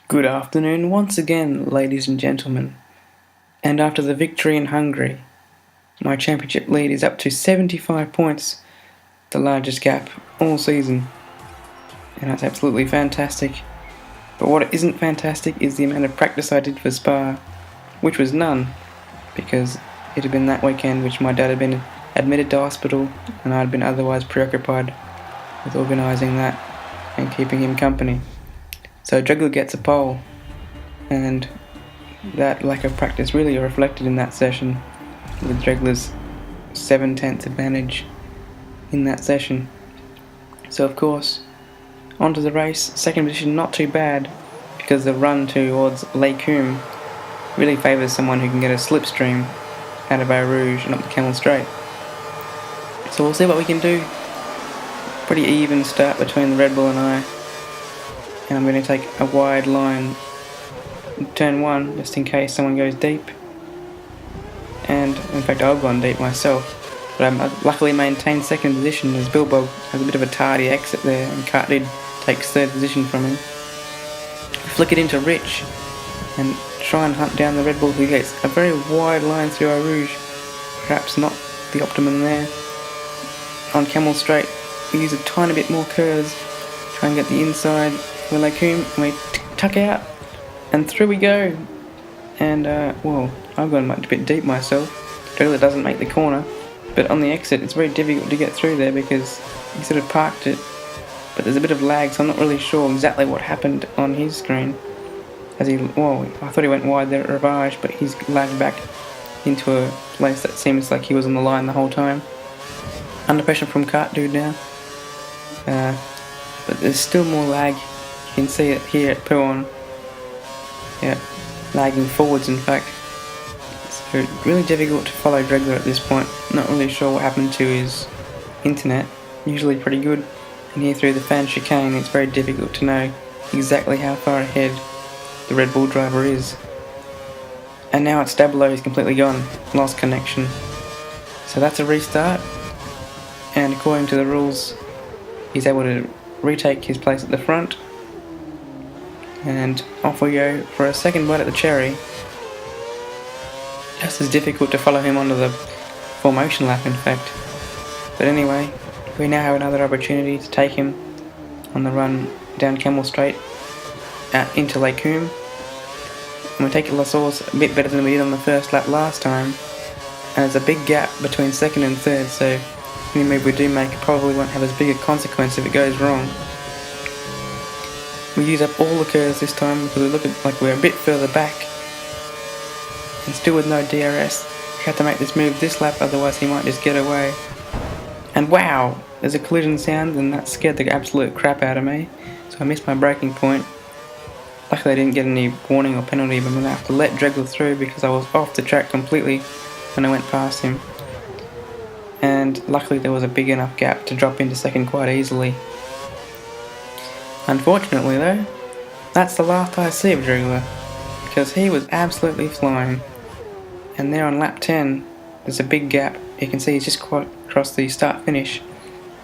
Good afternoon once again, ladies and gentlemen. And after the victory in Hungary, my championship lead is up to 75 points, the largest gap all season. And that's absolutely fantastic. But what isn't fantastic is the amount of practice I did for Spa, which was none, because it had been that weekend which my dad had been admitted to hospital and I'd been otherwise preoccupied with organising that and keeping him company. So Jacko gets a pole, and that lack of practice really reflected in that session, with Dregler's 7/10 advantage in that session. So of course, onto the race, second position not too bad, because the run towards Lake Hume really favours someone who can get a slipstream out of Eau Rouge and up the Camel Straight. So we'll see what we can do. Pretty even start between the Red Bull and I. And I'm going to take a wide line in turn 1 just in case someone goes deep. And in fact I've gone deep myself, but I'm luckily maintained second position as Bilbo has a bit of a tardy exit there and Cartdid takes third position from him. Flick it into Rich and try and hunt down the Red Bull, who gets a very wide line through Eau Rouge. Perhaps not the optimum there. On Camel Straight we use a tiny bit more curves, try and get the inside for Lake Hume, and we tuck out and through we go. And well, I've gone a bit deep myself. Dregler doesn't make the corner, but on the exit it's very difficult to get through there because he sort of parked it, but there's a bit of lag, so I'm not really sure exactly what happened on his screen. I thought he went wide there at Rivage, but he's lagged back into a place that seems like he was on the line the whole time. Under pressure from Cart Dude now, but there's still more lag. You can see it here at Puon. Yeah, lagging forwards in fact. So really difficult to follow Dregler at this point. Not really sure what happened to his internet. Usually pretty good. And here through the fan chicane it's very difficult to know exactly how far ahead the Red Bull driver is. And now at Stabilo he's completely gone. Lost connection. So that's a restart. And according to the rules he's able to retake his place at the front. And off we go for a second bite at the cherry. Just as difficult to follow him onto the formation lap in fact. But anyway, we now have another opportunity to take him on the run down Camel Straight into Lake Hume. And we take La Source a bit better than we did on the first lap last time. And there's a big gap between second and third, so any move we do make probably won't have as big a consequence if it goes wrong. We use up all the curves this time because we look like we're a bit further back. And still with no DRS, we have to make this move this lap, otherwise he might just get away. And wow! There's a collision sound and that scared the absolute crap out of me. So I missed my braking point. Luckily I didn't get any warning or penalty, but I'm going to have to let Dregler through because I was off the track completely when I went past him. And luckily there was a big enough gap to drop into second quite easily. Unfortunately though, that's the last I see of Dregler, because he was absolutely flying. And there on lap 10, there's a big gap. You can see he's just quite across the start finish.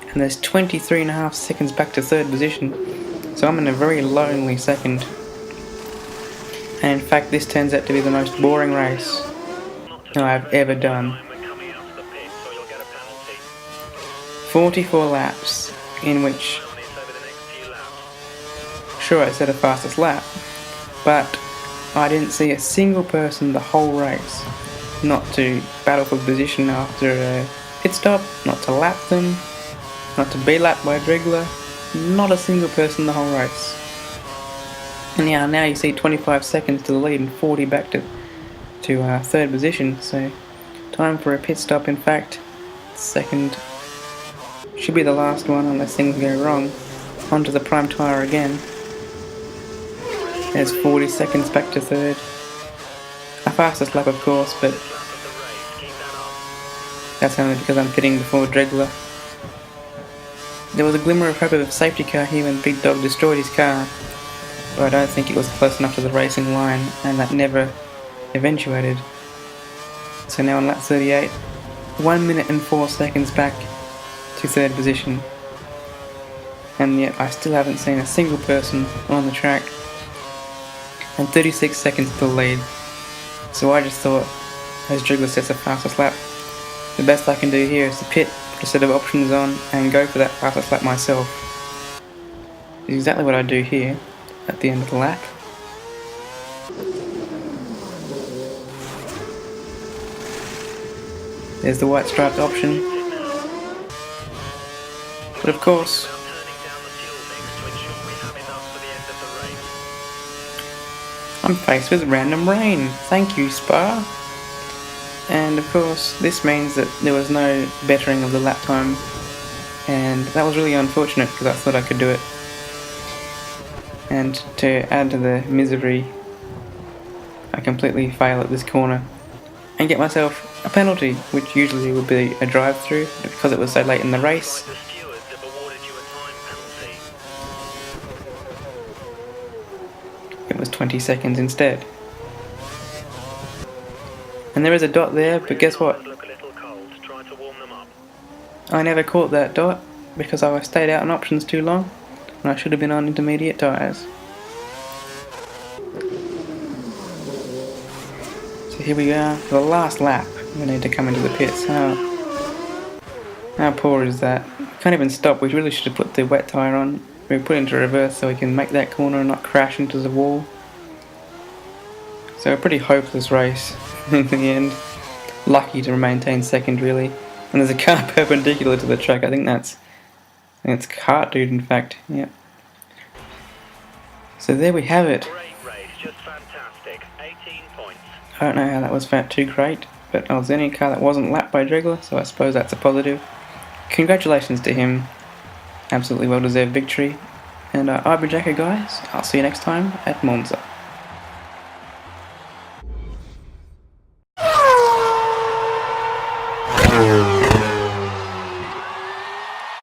And there's 23.5 seconds back to third position. So I'm in a very lonely second. And in fact this turns out to be the most boring race I've ever done. 44 laps, in which, sure I set a fastest lap, but I didn't see a single person the whole race. Not to battle for position after a pit stop, not to lap them, not to be lapped by Dregler, not a single person the whole race. And yeah, now you see 25 seconds to the lead and 40 back to third position, so time for a pit stop in fact. Second should be the last one unless things go wrong. Onto the prime tyre again. There's 40 seconds back to third. A fastest lap of course, but that's only because I'm pitting before Dregler. There was a glimmer of hope of a safety car here when Big Dog destroyed his car, but I don't think it was close enough to the racing line, and that never eventuated. So now on lap 38, 1 minute and 4 seconds back to third position. And yet I still haven't seen a single person on the track. and 36 seconds to the lead. So I just thought, as Jiggler sets a fastest lap, the best I can do here is to pit, put a set of options on, and go for that fastest lap myself. It's exactly what I do here, at the end of the lap. There's the white striped option. But of course, I'm faced with random rain. Thank you, Spa. And of course, this means that there was no bettering of the lap time, and that was really unfortunate because I thought I could do it. And to add to the misery, I completely fail at this corner and get myself a penalty, which usually would be a drive-through, but because it was so late in the race, it was 20 seconds instead. And there is a dot there, but guess what? I never caught that dot because I stayed out on options too long, and I should have been on intermediate tyres. So here we are, for the last lap. We need to come into the pits. How poor is that? Can't even stop. We really should have put the wet tyre on. We put it into reverse so we can make that corner and not crash into the wall. So a pretty hopeless race in the end. Lucky to maintain second, really. And there's a car perpendicular to the track. I think it's Cart Dude, in fact. Yep. So there we have it. Just fantastic. 18 points. I don't know how that was too great, but I was the only car that wasn't lapped by Dregler, so I suppose that's a positive. Congratulations to him. Absolutely well-deserved victory. And I've been Jacko, guys. I'll see you next time at Monza.